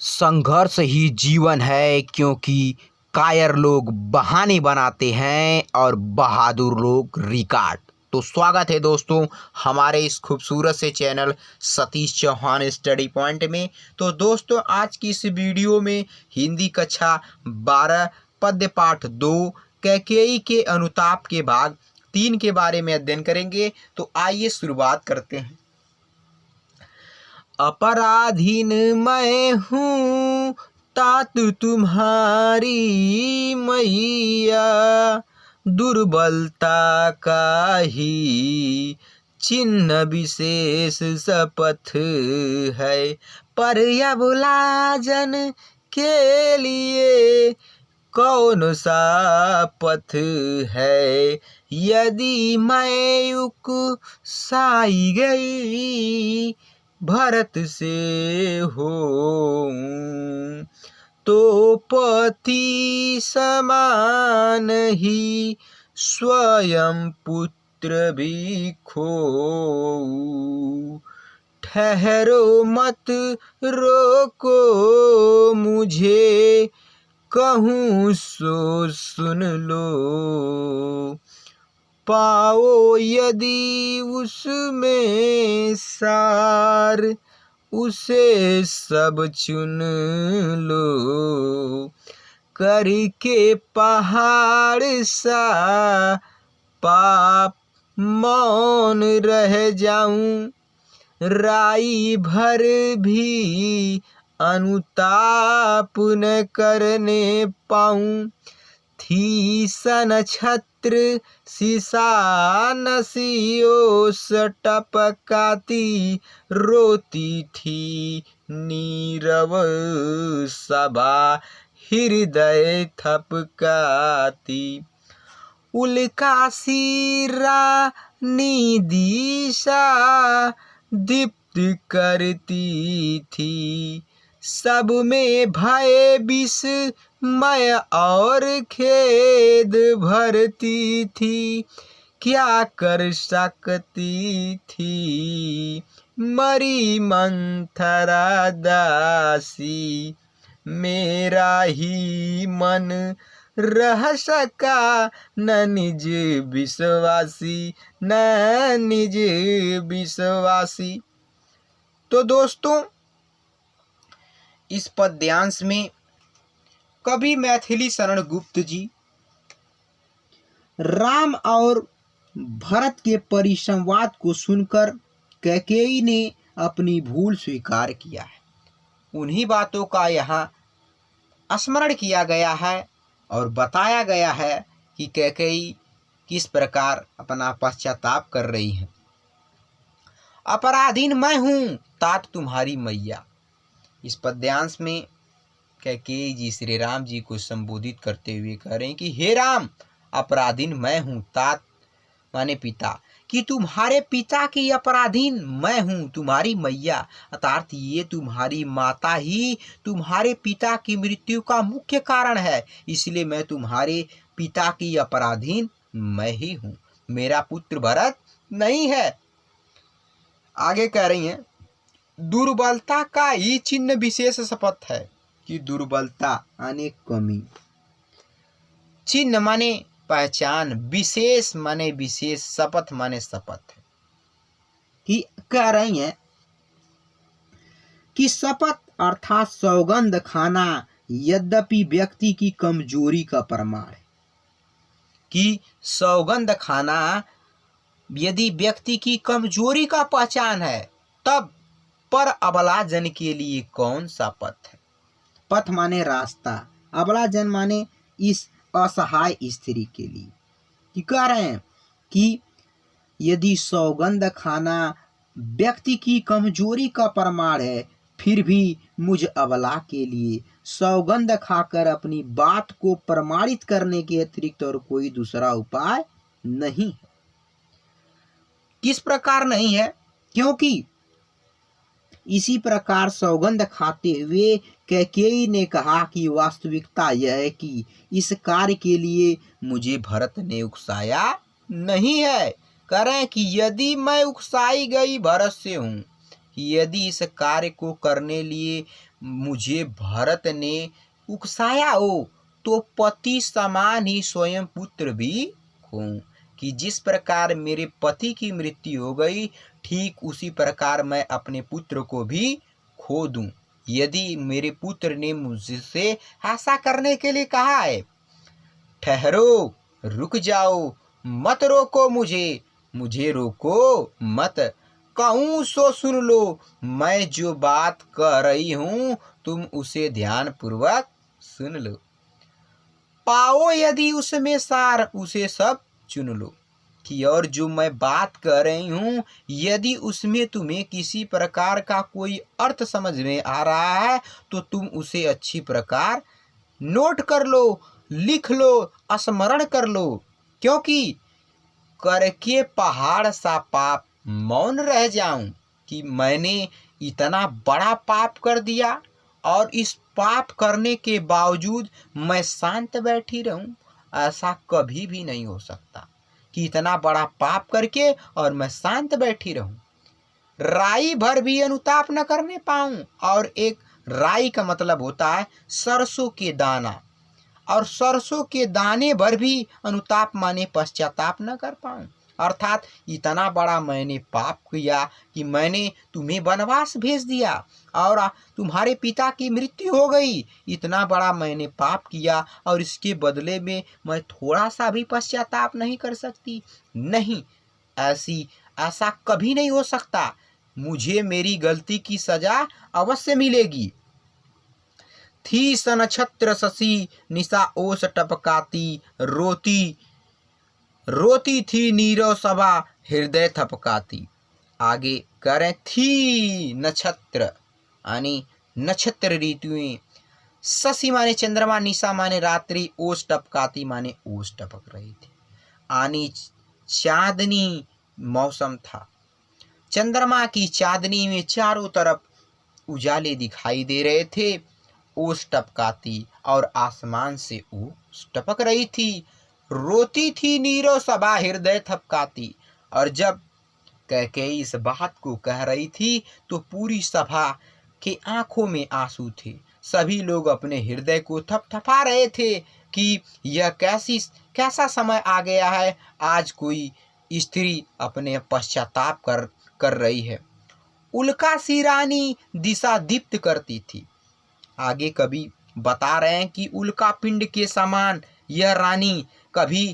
संघर्ष ही जीवन है, क्योंकि कायर लोग बहाने बनाते हैं और बहादुर लोग रिकॉर्ड। तो स्वागत है दोस्तों हमारे इस खूबसूरत से channel Satish Chauhan study point में। तो दोस्तों आज की इस वीडियो में हिंदी कक्षा 12 पद्य पाठ 2 कैकेयी के अनुताप के भाग 3 के बारे में अध्ययन करेंगे। तो आइए शुरुआत करते हैं। अपराधीन मैं हूँ तात तुम्हारी मैया, दुर्बलता का ही चिन्ह विशेष शपथ है, पर अब लाजन के लिए कौन सा पथ है। यदि मैं उकसाई गई भरत से हो तो पति समान ही स्वयं पुत्र भी खो। ठहरो मत रोको मुझे, कहूँ सो सुन लो, पाओ यदि उसमें सार उसे सब चुन लो। करके पहाड़ सा पाप मौन रह जाऊं, राई भर भी अनुताप न करने पाऊं। थी सन छत्र सीसा नसियों टपकाती, रोती थी नीरव सभा हृदय थपकाती। उल्का सिरा निदिशा दीप्त करती थी, सब में भय विस्मय और खेद भरती थी। क्या कर सकती थी मरी मंथरा दासी, मेरा ही मन रह सका न निज विश्वासी, न निज विश्वासी। तो दोस्तों इस पद्यांश में कवि मैथिली शरण गुप्त जी राम और भरत के परिसंवाद को सुनकर कैकेयी ने अपनी भूल स्वीकार किया है। उन्हीं बातों का यहाँ स्मरण किया गया है और बताया गया है कि कैकेयी किस प्रकार अपना पश्चाताप कर रही हैं। अपराधीन मैं हूँ तात तुम्हारी मैया। इस पद्यांश में कैकेयी जी श्री राम जी को संबोधित करते हुए कह रहे हैं कि हे राम, अपराधीन मैं हूँ, तात माने पिता, कि तुम्हारे पिता की अपराधीन मैं हूँ, तुम्हारी मैया अर्थात ये तुम्हारी माता ही तुम्हारे पिता की मृत्यु का मुख्य कारण है, इसलिए मैं तुम्हारे पिता की अपराधीन मैं ही हूँ, मेरा पुत्र भरत नहीं है। आगे कह रही हैं दुर्बलता का ही चिन्ह विशेष शपथ है, कि दुर्बलता माने कमी, चिन्ह माने पहचान, विशेष माने विशेष, शपथ माने शपथ है। कि कह रही हैं कि शपथ अर्थात सौगंध खाना यद्यपि व्यक्ति की कमजोरी का प्रमाण है, कि सौगंध खाना यदि व्यक्ति की कमजोरी का पहचान है, तब पर अबला जन के लिए कौन सा पथ है। पथ माने रास्ता, अबला जन माने इस असहाय स्त्री के लिए। कि कह रहे हैं कि यदि सौगंध खाना व्यक्ति की कमजोरी का प्रमाण है, फिर भी मुझ अबला के लिए सौगंध खाकर अपनी बात को प्रमाणित करने के अतिरिक्त और कोई दूसरा उपाय नहीं है। किस प्रकार नहीं है? क्योंकि इसी प्रकार सौगंध खाते हुए कैकेयी ने कहा कि वास्तविकता यह है कि इस कार्य के लिए मुझे भरत ने उकसाया नहीं है। कह रहे हैं कि यदि मैं उकसाई गई भरत से हूँ, यदि इस कार्य को करने लिए मुझे भरत ने उकसाया हो तो पति समान ही स्वयं पुत्र भी खोऊं। कि जिस प्रकार मेरे पति की मृत्यु हो गई, ठीक उसी प्रकार मैं अपने पुत्र को भी खो दूं। यदि मेरे पुत्र ने मुझसे ऐसा करने के लिए कहा है, ठहरो, रुक जाओ, मत रोको मुझे रोको मत, कहूँ सो सुन लो, मैं जो बात कह रही हूँ तुम उसे ध्यान पूर्वक सुन लो। पाओ यदि उसमें सार, उसे सब चुन लो। कि और जो मैं बात कर रही हूँ, यदि उसमें तुम्हें किसी प्रकार का कोई अर्थ समझ में आ रहा है तो तुम उसे अच्छी प्रकार नोट कर लो, लिख लो, स्मरण कर लो। क्योंकि करके पहाड़ सा पाप मौन रह जाऊं। कि मैंने इतना बड़ा पाप कर दिया और इस पाप करने के बावजूद मैं शांत बैठी रहूं, ऐसा कभी भी नहीं हो सकता। कि इतना बड़ा पाप करके और मैं शांत बैठी रहूं, राई भर भी अनुताप न करने पाऊं। और एक राई का मतलब होता है सरसों के दाना, और सरसों के दाने भर भी अनुताप माने पश्चाताप न कर पाऊं। अर्थात इतना बड़ा मैंने पाप किया कि मैंने तुम्हें वनवास भेज दिया और तुम्हारे पिता की मृत्यु हो गई। इतना बड़ा मैंने पाप किया और इसके बदले में मैं थोड़ा सा भी पश्चाताप नहीं कर सकती? नहीं, ऐसा कभी नहीं हो सकता। मुझे मेरी गलती की सजा अवश्य मिलेगी। थी सनक्षत्र शशि निशा ओस टपकाती, रोती थी नीरव सभा हृदय थपकाती। आगे करें थी नक्षत्र यानी नक्षत्र ऋतुएं, शशि माने चंद्रमा, निशा माने रात्रि, ओस टपकाती माने ओस टपक रही थी। आनी चांदनी मौसम था, चंद्रमा की चांदनी में चारों तरफ उजाले दिखाई दे रहे थे। ओस टपकाती और आसमान से ओस टपक रही थी। रोती थी नीरो सभा हृदय थपकाती, और जब कैकेयी इस बात को कह रही थी तो पूरी सभा के आंखों में आंसू थे। सभी लोग अपने हृदय को थपथपा रहे थे कि यह कैसा समय आ गया है, आज कोई स्त्री अपने पश्चाताप कर रही है। उल्का सी रानी दिशा दीप्त करती थी। आगे कवि बता रहे हैं कि उल्का पिंड के समान यह रानी कभी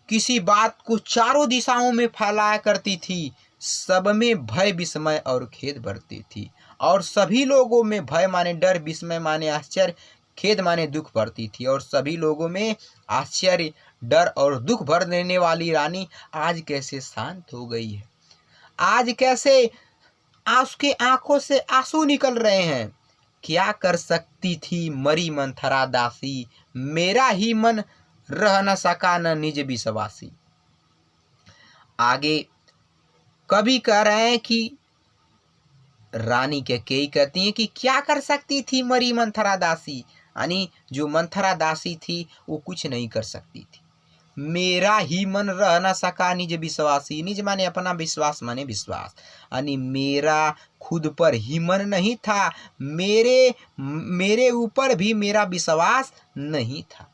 किसी बात को चारों दिशाओं में फैलाया करती थी। सब में भय, विस्मय और खेद भरती थी, और सभी लोगों में भय माने डर, विस्मय माने आश्चर्य, खेद माने दुख भरती थी। और सभी लोगों में आश्चर्य, डर और दुख भर देने वाली रानी आज कैसे शांत हो गई है, आज कैसे उसके आंखों से आंसू निकल रहे हैं। क्या कर सकती थी मरी मंथरा दासी, मेरा ही मन रह न सका न निज विश्वासी। आगे कवि कह रहे हैं कि रानी कैकेयी कहती हैं कि क्या कर सकती थी मरी मंथरा दासी, यानी जो मंथरा दासी थी वो कुछ नहीं कर सकती थी। मेरा ही मन रह न सका निज विश्वासी, निज माने अपना, विश्वास माने विश्वास, यानी मेरा खुद पर ही मन नहीं था, मेरे ऊपर भी मेरा विश्वास नहीं था,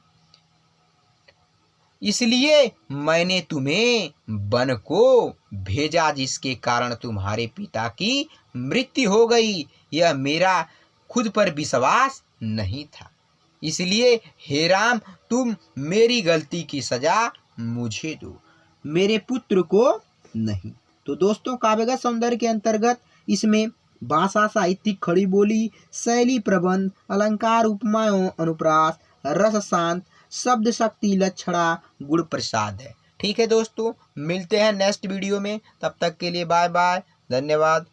इसलिए मैंने तुम्हें वन को भेजा जिसके कारण तुम्हारे पिता की मृत्यु हो गई। यह मेरा खुद पर विश्वास नहीं था, इसलिए हे राम तुम मेरी गलती की सजा मुझे दो, मेरे पुत्र को नहीं। तो दोस्तों, काव्यगत सौंदर्य के अंतर्गत इसमें भाषा, साहित्यिक, खड़ी बोली, शैली, प्रबंध, अलंकार, उपमा एवं अनुप्रास, रस शांत, शब्द शक्ति, लक्षणा, गुण प्रसाद है। ठीक है दोस्तों, मिलते हैं नेक्स्ट वीडियो में, तब तक के लिए बाय बाय, धन्यवाद।